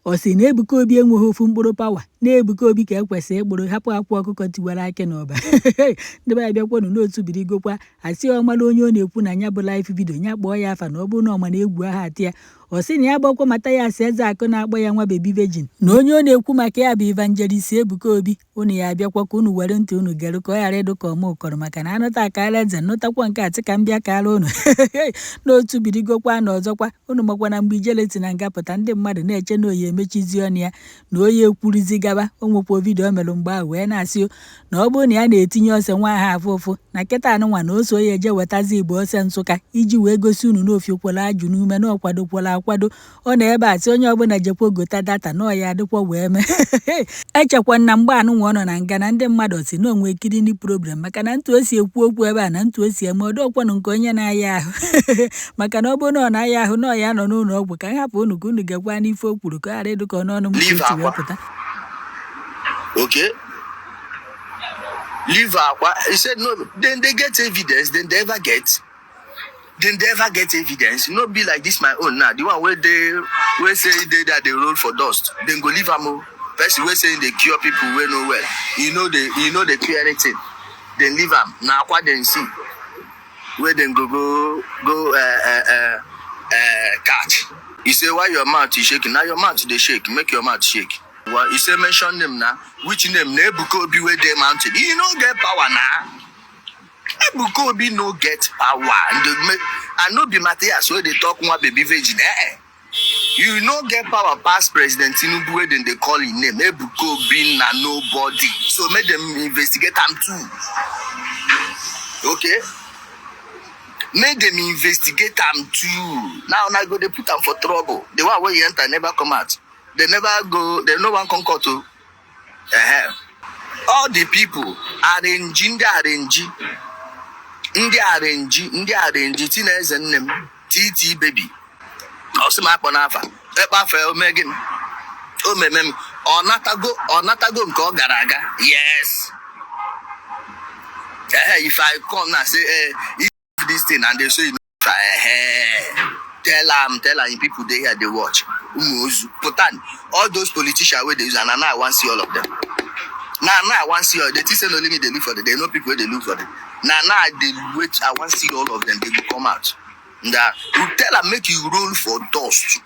ọ sị na Ebuka Obi enweghị ofu mkpụrụ pawa na Ebuka Obi ka ekwesịrị ịkpụrụ hapụ Akwa Okuko Tiwaraki n'ọba ndị be abịakwanụ n'otu birigokwa asị ọmala onye ọ na-ekwu na nya bụ live video nya kpọọ ya afa na ọ bụrụ na ọma na egwu aha atị ya ọ sị na ya gbakwa mata ya asị eze akụ na-akpọ ya nwa bebi virgin na onye ọ na-ekwu maka ya bụ evangelist Ebuka Obi unu ya abịakwa ka unu were ntị unu gere ka ọ ghara ịdụ ka ọma ụkọrọ maka na anụta akara eze nụtakwa nke atị ka m bịa kara unu n'otu birigokwa na ọzọkwa unu makwa na mgbe Ijele si na nga pụta ndị mmadụ na-eche na oyi emechizi ọnụ ya na oyi ekwurizi gaba o nwekwa vidio mere mgbe ahụ wee na-asị na ọ bụrụ na ya na-etinye ose nwa aha afụ ụfụ na nkịta anụnwa na oso ya eje wetazi Igbo ose Nsụka iji wee gosi unu n'ofiokwala ajụ n'ume na ọkwadokwala akwado ọ na ebe asị onye ọbụla jekwa gota data na ọya adịkwa wee mee echekwa na mgbe anụnwa ọ nọ na nga na ndị mmadụ si na onwe kiri ndị problem maka na ntụ esi ekwu okwu ebe a na ntụ esi eme ọdọkwanụ nke onye na-aya ahụ maka na ọ bụrụ na ọ na-aya ahụ na ọya nọ n'ụlọ ọgwụ ka hapụ unu ka unu gekwa n'ife o kwuru ka ghara ịdụ ka ọnụọnụ m wepụta. Okay. Leave Akwa. He said no. Then they get evidence. Then they ever get. Then they ever get evidence. No be like this my own now. The one where they say that they roll for dust. Then go leave am. Person where saying they cure people where no well. You know they cure anything. Then leave am. Now Akwa then see. Where then go catch. You say why your mouth is shaking? Now your mouth they shake. Make your mouth shake. Well, you say mention them now. Which name? Ebuka Obi where they mounted. You no get power now. Ebuka Obi no get power. And no be Matthias where they talk one baby virgin. You no get power past President Tinubu where then they call his name. Ebuka Obi na nobody. So make them investigate him too. Okay? Make them investigate him too. Now go they put him for trouble. The one where he enter never come out. They never go, they no one conquer to. All the people arranging, teenagers and them, TT baby. Also, my ponafa, Epa fell Megan. Oh, mem, or not a go, call Garaga. Yes. If I come and say, if this thing, and they say, tell them, people they here, they watch. All those politicians where they use, and now I want to see all of them. Now I want to see all. They say no limit, they look for them. They know people where they look for them. Now they wait. I want to see all of them. They will come out. That you tell them make you roll for dust.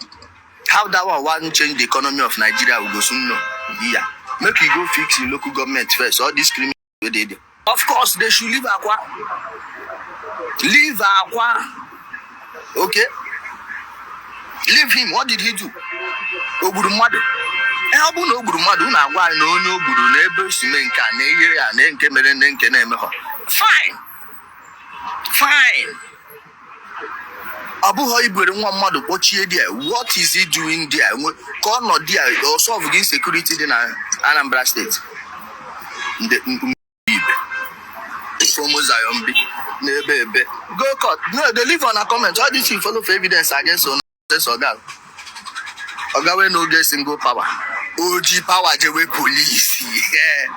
How that one change the economy of Nigeria will go soon. No, yeah. Make you go fix the local government first. All these criminals where they do. Of course, they should leave Akwa. Leave Akwa. Okay. Leave him. What did he do? Ogburu mmadụ. Ọ bụ na ogburu mmadụ na agwa na onye ogburu na ebe si mee nke na ihe ya na nke mere na nke na-eme ha. Fine. Ọ bụghị ibere nwa mmadụ kpọchie dia. What is he doing there? Ka ọ nọ dia o solve the insecurity dị na Anambra State. From Zion n'ebe. Go court. No, they leave on a comment. All this you follow for evidence against on or that. Ogawe no get single power. OG power jewe police. Yeah.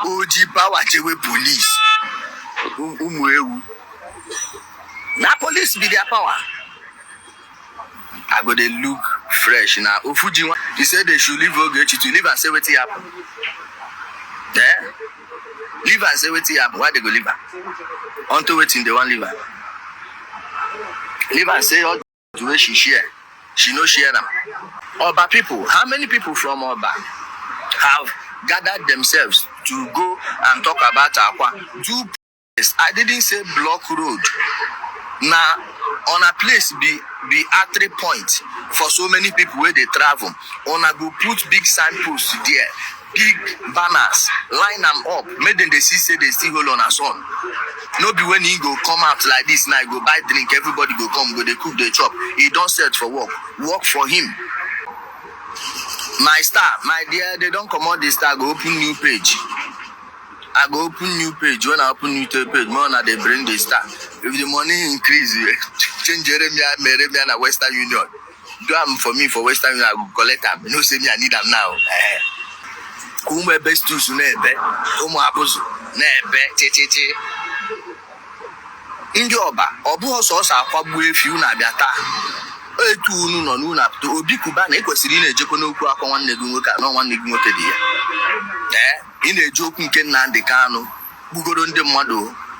OG power jewe police. Umuewu. Na police be their power. I go they look fresh now. Ofuji one. He said they should leave Ogechi to leave and say what happen. Yeah. Leave and say what happen. Why they go leave her? Until waiting they want leave her. Leave and say all the way she share. She no share them. Oba people, how many people from Oba have gathered themselves to go and talk about Akwa? Do place. I didn't say block road. Now, on a place be entry point for so many people where they travel. On a go put big signposts there, big banners, line them up. Make them they see say they still hold on us on. No be when he go come out like this now, go buy drink, everybody go come, go they cook, they chop. He don't set for work. Work for him. My star, my dear, they don't come out this star, go open new page. I go open new page. When I open new page, more now they bring the star. If the money increase, change Jeremiah and Western Union. Do them for me for Western Union, I will collect them. You know, say me, I need them now. Ume best to nebe, umu abuzu, nebe, che. Ndị ọba ọ bụ ọsọ akwagbu efi unu abịa taa etu unu nọ n'ụlọ apụta Obi Kuba na ekwesịrị ị na-ejekwa n'okwu akọ nwanne gị nwoke anọ nwanne gị nwoke dị ya ị na-eji okwu nke Nnamdi Kanu gbugoro ndị mmadụ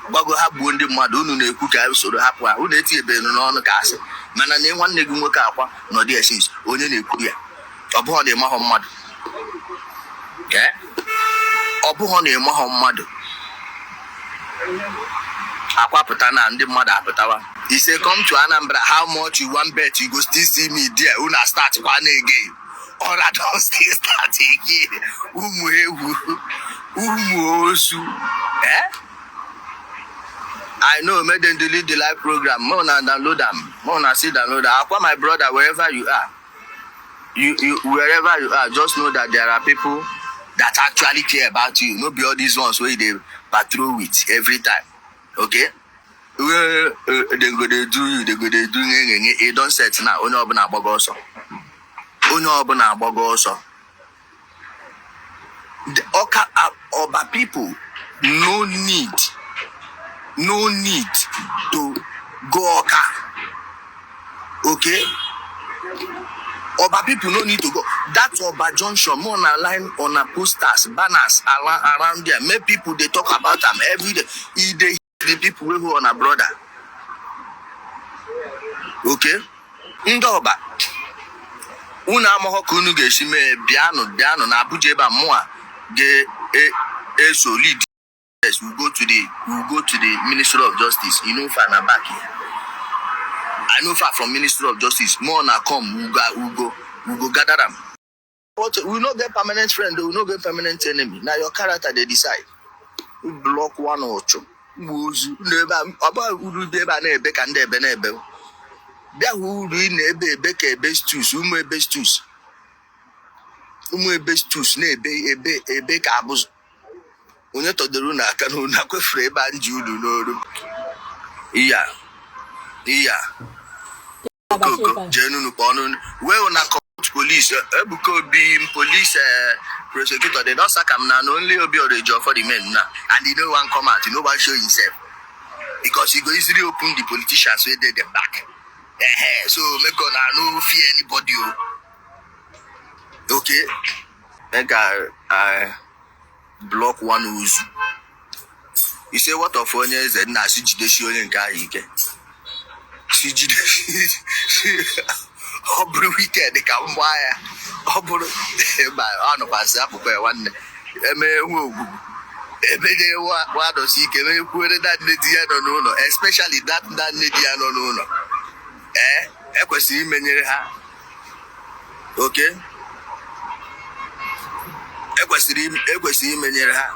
gbago ha gbuo ndị mmadụ unu na-ekwu ka usoro hapụ ha unu etinyebeghị n'ọnụ ka asị mana na nwanne gị nwoke Akwa nọ dị esins onye na-ekwu ya ọ bụghị na ịmahọ mmadụ ọ bụghị na ịmahọ mmadụ Akwa pụta na ndị mmadụ apụtawa he say come to Anambra how much you want bet you go still see me there una start one again or I don't still start again ụmụ ewu ụmụ ozu I know make them delete the live program more na download them more na see download Akwa my brother wherever you are you wherever you are just know that there are people that actually care about you no be all these ones where they patrol with every time okay they go dey do you they go dey do you don set now onye ọbụla agbago ọsọ the Oba people no need to go Oka okay Oba people no need to go that Oba junction more na line on a posters banners around there make people they talk about them every day they the people who on a brother okay ndị Oba unu amahọ ka unu ga-esi mee bịanụ na Abuja ebe mmụọ ga-eso lead yes we go to the Ministry of Justice you know far na back here I know far from Ministry of Justice more na come we go gather them but we no get permanent friend we no get permanent enemy na your character they decide we block one or two Muzu never about uru deba na ebe ka ndị ebe na ebe bịa uru na ebe ka ebe stus ụmụ ebe stus na ebe ka abụzụ onye tọdoro na aka na kwefuru ebe anji uru n'oru iya okoko jenunu ponu we una police Ebuka Obi police prosecutor they don't sack him now only Obi or the job for the men now and he no one come out he no one show himself because he go easily open the politicians where they them back so make una no fear anybody okay make I block one who's you say what of onye is na si jide shi onye nke ahụ ike si jide ọ bụrụ weekend ka mgba ya ọ bụrụ ebe anọ pasị apụkọ ya nwanne eme nwe ogwugwu ebe je wadosi ike mee kwere that nne di ya nọ n'ụlọ especially that nne di ya nọ n'ụlọ ekwesịrị imenyere ha okay ekwesịrị imenyere ha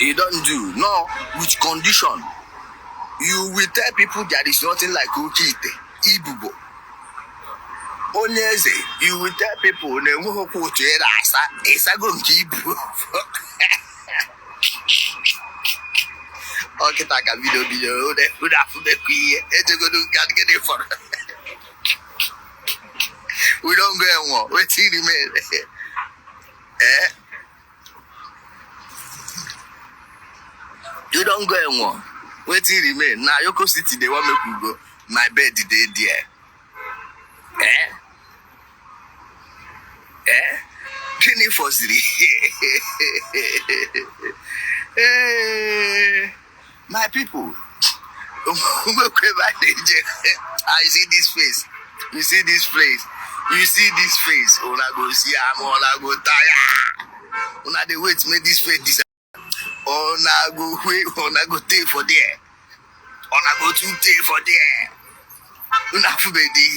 you don't do no with condition you will tell people there is nothing like Okite Ibubo onye eze you will tell people na enweghị okwu otu ere asa ịsago nke ibu ọkịta ka bido ụda afụbekwa ihe ejegodo gịnị fọrọ we don't go enwo wetin remain you don't go enwo wetin remain na Yoko City they want make we go my bed dey there Gịnị fọziri my people I see this face you see this place una go see am una go tire una dey wait make this face disappear una go wait una go stay for there una go too stay for there una fit be there